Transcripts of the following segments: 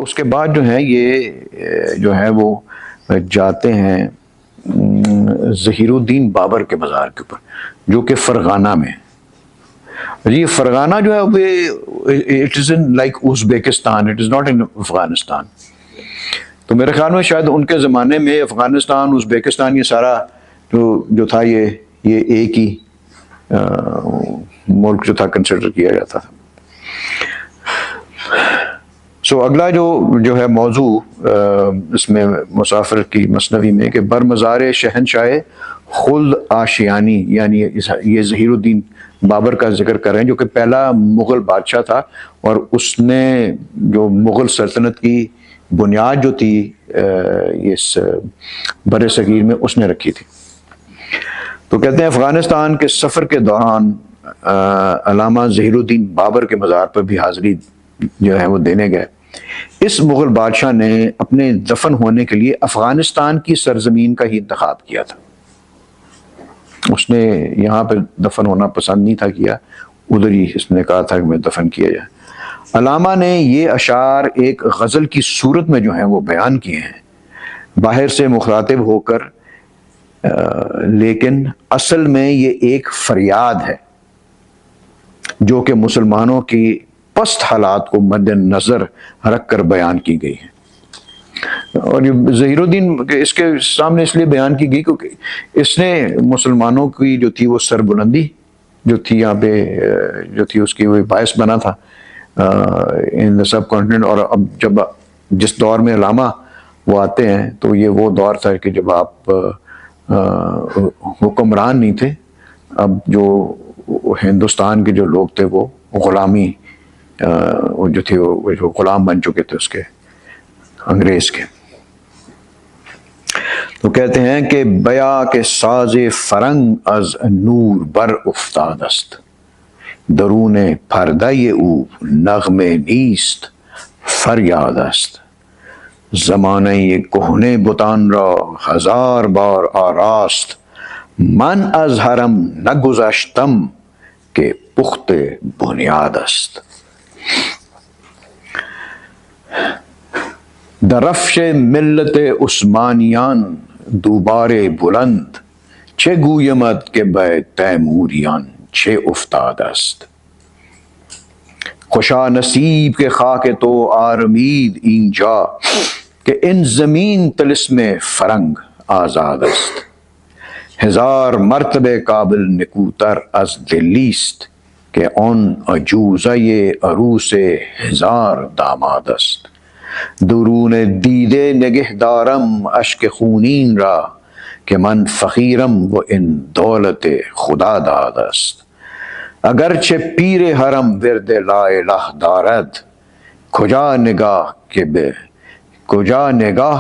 اس کے بعد جو ہے یہ جو ہے وہ جاتے ہیں ظہیر الدین بابر کے مزار کے اوپر، جو کہ فرغانہ میں ہے۔ یہ فرغانہ جو ہے it is in like Uzbekistan, it is not in Afghanistan. تو میرے خیال میں شاید ان کے زمانے میں افغانستان، ازبیکستان، یہ سارا جو تھا یہ ایک ہی ملک جو تھا کنسیڈر کیا جاتا تھا۔ سو اگلا جو ہے موضوع اس میں مسافر کی مثنوی میں کہ برمزار شہنشاہ خلد آشیانی، یعنی یہ ظہیر الدین بابر کا ذکر کر رہے ہیں، جو کہ پہلا مغل بادشاہ تھا، اور اس نے جو مغل سلطنت کی بنیاد جو تھی اس بر صغیر میں اس نے رکھی تھی۔ تو کہتے ہیں افغانستان کے سفر کے دوران علامہ ظہیر الدین بابر کے مزار پر بھی حاضری جو ہے وہ دینے گئے۔ اس مغل بادشاہ نے اپنے دفن ہونے کے لیے افغانستان کی سرزمین کا ہی انتخاب کیا تھا۔ اس نے یہاں پہ دفن ہونا پسند نہیں تھا کیا، ادھر ہی اس نے کہا تھا کہ میں دفن کیا جائے۔ علامہ نے یہ اشعار ایک غزل کی صورت میں جو ہیں وہ بیان کیے ہیں، باہر سے مخاطب ہو کر، لیکن اصل میں یہ ایک فریاد ہے جو کہ مسلمانوں کی پست حالات کو مد نظر رکھ کر بیان کی گئی ہے۔ اور یہ ظہیر الدین اس کے سامنے اس لیے بیان کی گئی کیونکہ اس نے مسلمانوں کی جو تھی وہ سربلندی جو تھی یہاں پہ جو تھی اس کی وہ باعث بنا تھا ان دا سب کانٹیننٹ۔ اور اب جب جس دور میں علامہ وہ آتے ہیں تو یہ وہ دور تھا کہ جب آپ حکمران نہیں تھے، اب جو ہندوستان کے جو لوگ تھے وہ غلامی جو تھے وہ غلام بن چکے تھے اس کے، انگریز کے۔ تو کہتے ہیں کہ بیا کے ساز فرنگ از نور بر افتاد است، درون پردہ او نغم نیست فریاد است، زمانہ یہ کہنے بتان را ہزار بار آراست، من از حرم نگذشتم کہ پخت بنیاد است۔ درفش ملت عثمانیان دوبار بلند، چه گویمت که به تیموریان چه افتاد است، خوشا نصیب کے خاک تو آرمید اینجا کہ ان زمین طلسم فرنگ آزاد است، ہزار مرتبہ قابل نکوتر از دلی است کہ آن عجوزه عروس ہزار داماد است، درون دیده نگه دارم اشک خونین را که من فقیرم و این دولت خدا داد است، اگرچه پیر حرم ورد لا الہ دارد، کجا نگاہ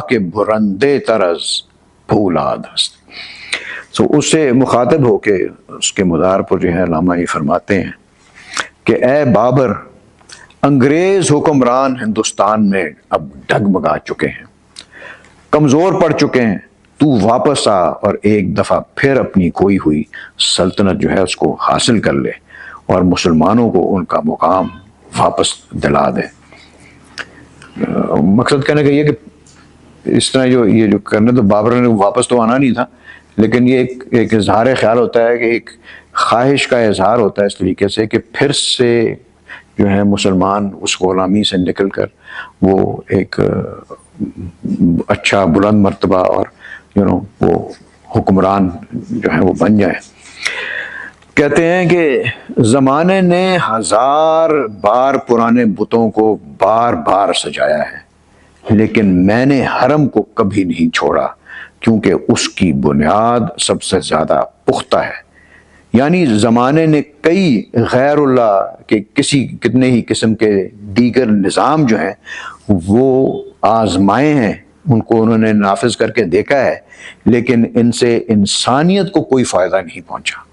کے برندے تر از پولاد است۔ سو اس سے مخاطب ہو کے اس کے مدار پر جو ہے علامہ یہ فرماتے ہیں کہ اے بابر، انگریز حکمران ہندوستان میں اب ڈگمگا چکے ہیں، کمزور پڑ چکے ہیں، تو واپس آ اور ایک دفعہ پھر اپنی کھوئی ہوئی سلطنت جو ہے اس کو حاصل کر لے اور مسلمانوں کو ان کا مقام واپس دلا دے۔ مقصد کہنے کا یہ کہ اس طرح یہ جو کرنے تو بابر نے واپس تو آنا نہیں تھا، لیکن یہ ایک اظہار خیال ہوتا ہے کہ ایک خواہش کا اظہار ہوتا ہے اس طریقے سے کہ پھر سے جو ہے مسلمان اس غلامی سے نکل کر وہ ایک اچھا بلند مرتبہ اور وہ حکمران جو ہے وہ بن جائے۔ کہتے ہیں کہ زمانے نے ہزار بار پرانے بتوں کو بار بار سجایا ہے، لیکن میں نے حرم کو کبھی نہیں چھوڑا کیونکہ اس کی بنیاد سب سے زیادہ پختہ ہے۔ یعنی زمانے نے کئی غیر اللہ کے کتنے ہی قسم کے دیگر نظام جو ہیں وہ آزمائے ہیں، ان کو انہوں نے نافذ کر کے دیکھا ہے، لیکن ان سے انسانیت کو کوئی فائدہ نہیں پہنچا۔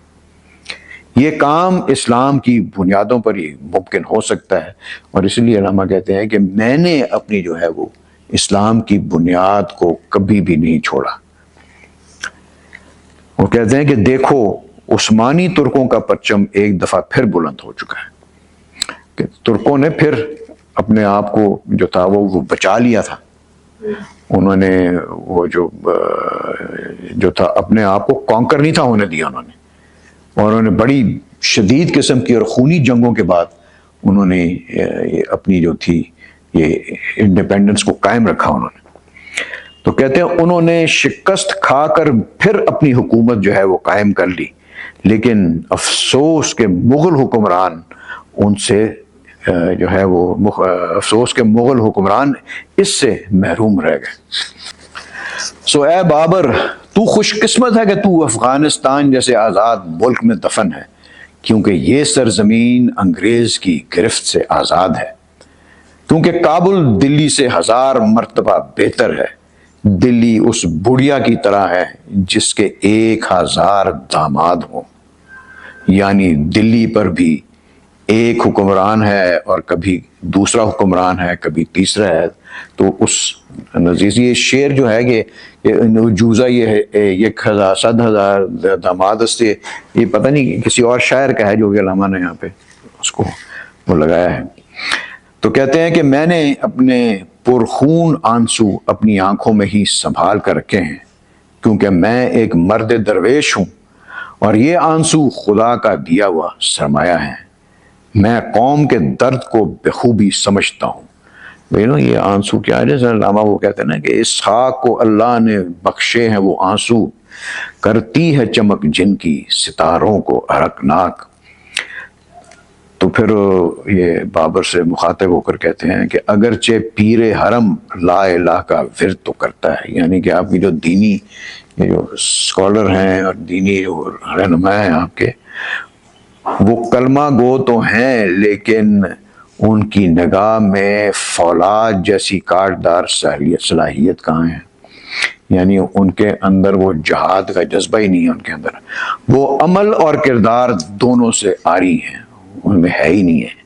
یہ کام اسلام کی بنیادوں پر ہی ممکن ہو سکتا ہے، اور اس لیے علامہ کہتے ہیں کہ میں نے اپنی جو ہے وہ اسلام کی بنیاد کو کبھی بھی نہیں چھوڑا۔ وہ کہتے ہیں کہ دیکھو عثمانی ترکوں کا پرچم ایک دفعہ پھر بلند ہو چکا ہے، کہ ترکوں نے پھر اپنے آپ کو جو تھا وہ بچا لیا تھا. انہوں نے وہ جو تھا اپنے آپ کو کانکر نہیں تھا ہونے دیا انہوں نے, اور انہوں نے بڑی شدید قسم کی اور خونی جنگوں کے بعد انہوں نے اپنی جو تھی یہ انڈیپینڈنس کو قائم رکھا انہوں نے. تو کہتے ہیں انہوں نے شکست کھا کر پھر اپنی حکومت جو ہے وہ قائم کر لی, لیکن افسوس کے مغل حکمران ان سے جو ہے وہ افسوس کے مغل حکمران اس سے محروم رہ گئے. سو اے بابر, تو خوش قسمت ہے کہ تو افغانستان جیسے آزاد ملک میں دفن ہے, کیونکہ یہ سرزمین انگریز کی گرفت سے آزاد ہے. کیونکہ کابل دلی سے 1000 مرتبہ بہتر ہے. دلی اس بڑھیا کی طرح ہے جس کے 1000 داماد ہوں. یعنی دلی پر بھی ایک حکمران ہے اور کبھی دوسرا حکمران ہے, کبھی تیسرا ہے. تو اس نزدیک یہ شعر جو ہے کہ جوزہ یہ 100,000 داماد سے, یہ پتہ نہیں کسی اور شاعر کا ہے جو کہ علامہ نے یہاں پہ اس کو وہ لگایا ہے. تو کہتے ہیں کہ میں نے اپنے پرخون آنسو اپنی آنکھوں میں ہی سنبھال کر رکھے ہیں, کیونکہ میں ایک مرد درویش ہوں اور یہ آنسو خدا کا دیا ہوا سرمایہ ہے. میں قوم کے درد کو بخوبی سمجھتا ہوں. یہ آنسو کیا ہے, جیسے علامہ وہ کہتے ہیں نا کہ اسحاق کو اللہ نے بخشے ہیں وہ آنسو, کرتی ہے چمک جن کی ستاروں کو عرقناک. تو پھر یہ بابر سے مخاطب ہو کر کہتے ہیں کہ اگرچہ پیر حرم لا الہ کا ورد تو کرتا ہے, یعنی کہ آپ کی جو دینی یہ جو اسکالر ہیں اور دینی جو رہنما ہیں آپ کے, وہ کلمہ گو تو ہیں, لیکن ان کی نگاہ میں فولاد جیسی کاٹدار صلاحیت کہاں ہے. یعنی ان کے اندر وہ جہاد کا جذبہ ہی نہیں ہے ان کے اندر. وہ عمل اور کردار دونوں سے عاری ہیں, ان میں ہے ہی نہیں ہے.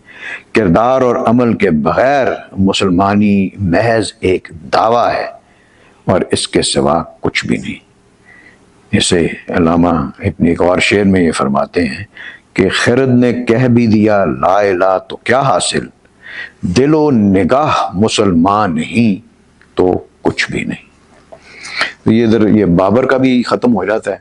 کردار اور عمل کے بغیر مسلمانی محض ایک دعویٰ ہے اور اس کے سوا کچھ بھی نہیں. اسے علامہ اپنے ایک اور شعر میں یہ فرماتے ہیں کہ خرد نے کہہ بھی دیا لا الہ تو کیا حاصل, دل و نگاہ مسلمان نہیں تو کچھ بھی نہیں. یہ بابر کا بھی ختم ہو جاتا ہے.